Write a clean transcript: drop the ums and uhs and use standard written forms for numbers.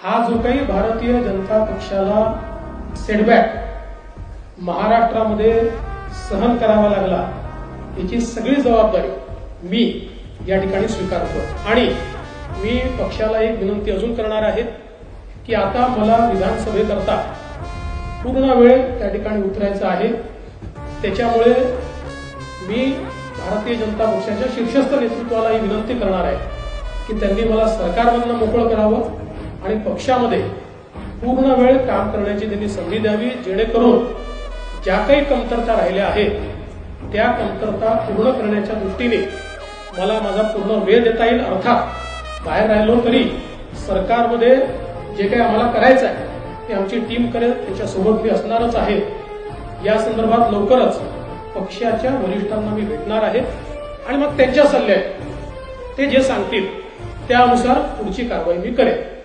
हा जो काही भारतीय जनता पक्षाला सेटबॅक महाराष्ट्रामध्ये सहन करावा लागला याची सगळी जबाबदारी मी या ठिकाणी स्वीकारतो आणि मी पक्षाला एक विनंती अजून करणार आहे की आता मला विधानसभेकरता पूर्ण वेळ त्या ठिकाणी उतरायचं आहे। त्याच्यामुळे मी भारतीय जनता पक्षाच्या शीर्षस्थ नेतृत्वाला ही विनंती करणार आहे की त्यांनी मला सरकारमधून मोकळं करावं आणि पक्षामध्ये पूर्ण वेळ काम करण्याची त्यांनी संधी द्यावी, जेणेकरून ज्या काही कमतरता राहिल्या आहेत त्या कमतरता पूर्ण करण्याच्या दृष्टीने मला माझा पूर्ण वेळ देता येईल। अर्थात बाहेर राहिलो तरी सरकारमध्ये जे काही आम्हाला करायचं आहे ते आमची टीम करेल, त्याच्यासोबत मी असणारच आहे। या संदर्भात लवकरच पक्षाच्या वरिष्ठांना मी भेटणार आहे आणि मग त्यांच्या सल्ल्याने ते जे सांगतील त्यानुसार पुढची कारवाई मी करेन।